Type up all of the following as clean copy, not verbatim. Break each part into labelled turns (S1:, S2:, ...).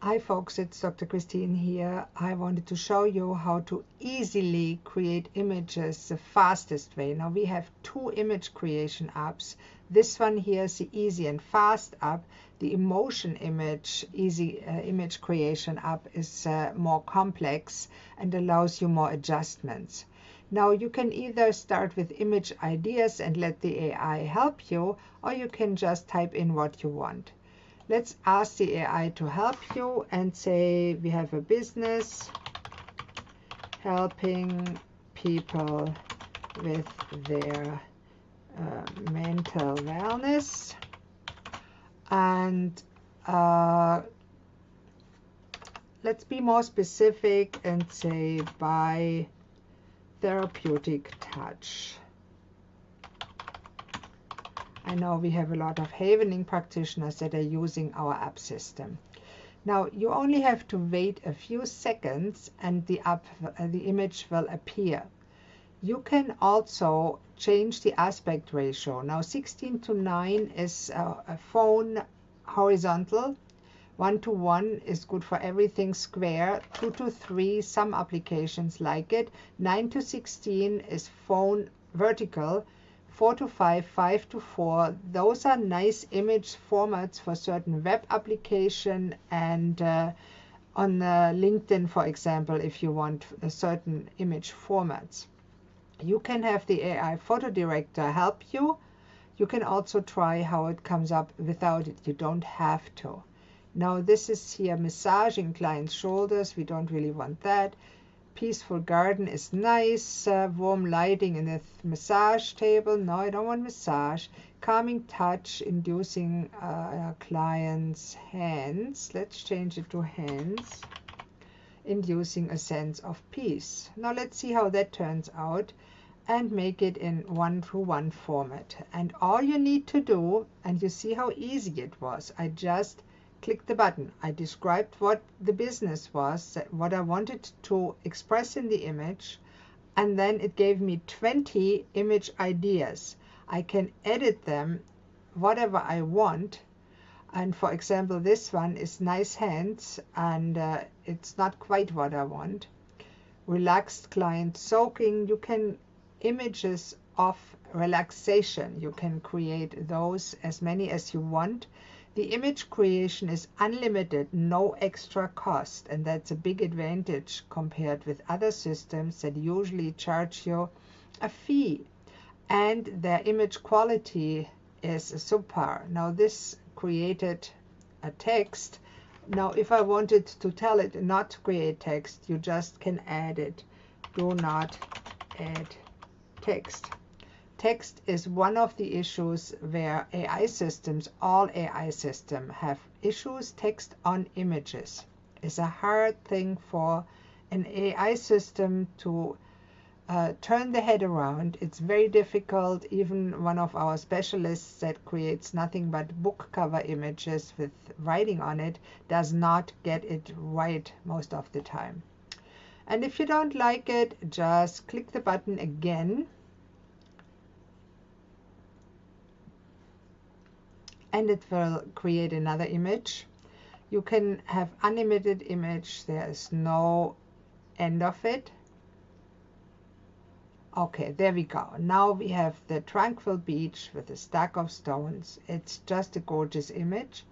S1: Hi folks, it's Dr. Christine here. I wanted to show you how to easily create images the fastest way. Now we have two image creation apps. This one here is the Easy and Fast app. The Emotion Image Easy Image Creation app is more complex and allows you more adjustments. Now you can either start with image ideas and let the AI help you, or you can just type in what you want. Let's ask the AI to help you and say we have a business helping people with their mental wellness, and let's be more specific and say by therapeutic touch. I know we have a lot of havening practitioners that are using our app system. Now you only have to wait a few seconds and the image will appear. You can also change the aspect ratio. Now 16:9 is a phone horizontal. 1:1 is good for everything square. 2:3, some applications like it. 9:16 is phone vertical. 4:5, 5:4, those are nice image formats for certain web application and on LinkedIn, for example, if you want a certain image formats. You can have the AI photo director help you. You can also try how it comes up without it. You don't have to. Now this is here massaging client's shoulders. We don't really want that. Peaceful garden is nice. Warm lighting in a massage table. No, I don't want massage. Calming touch, inducing client's hands. Let's change it to hands. Inducing a sense of peace. Now let's see how that turns out and make it in 1:1 format. And all you need to do, and you see how easy it was, I just click the button. I described what the business was, what I wanted to express in the image, and then it gave me 20 image ideas. I can edit them whatever I want. And for example, this one is nice hands, and it's not quite what I want. Relaxed client soaking. You can images of relaxation. You can create those as many as you want. The image creation is unlimited, no extra cost, and that's a big advantage compared with other systems that usually charge you a fee, and their image quality is subpar. Now this created a text. Now if I wanted to tell it not to create text, you just can add it. Do not add text. Text is one of the issues where AI systems, all AI systems have issues. Text on images is a hard thing for an AI system to turn the head around. It's very difficult. Even one of our specialists that creates nothing but book cover images with writing on it does not get it right most of the time. And if you don't like it, just click the button again. And it will create another image. You can have unlimited image. There is no end of it. Okay, there we go. Now we have the tranquil beach with a stack of stones. It's just a gorgeous image.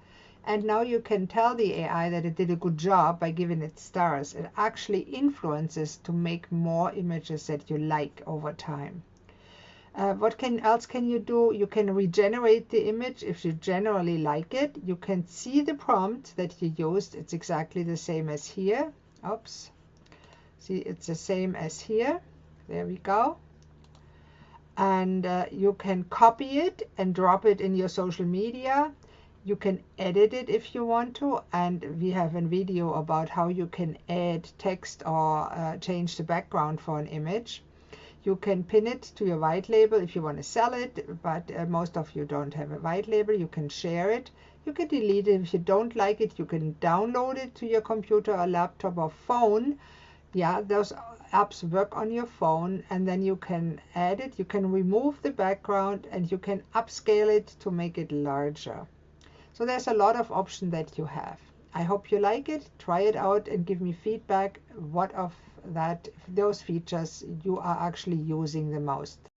S1: And now you can tell the AI that it did a good job by giving it stars. It actually influences to make more images that you like over time. What else can you do? You can regenerate the image if you generally like it. You can see the prompt that you used. It's exactly the same as here. Oops. See, it's the same as here. There we go. And you can copy it and drop it in your social media. You can edit it if you want to. And we have a video about how you can add text or change the background for an image. You can pin it to your white label if you want to sell it, but most of you don't have a white label. You can share it. You can delete it if you don't like it. You can download it to your computer or laptop or phone. Yeah, those apps work on your phone, and then you can add it. You can remove the background and you can upscale it to make it larger. So there's a lot of options that you have. I hope you like it. Try it out and give me feedback what of those features you are actually using the most.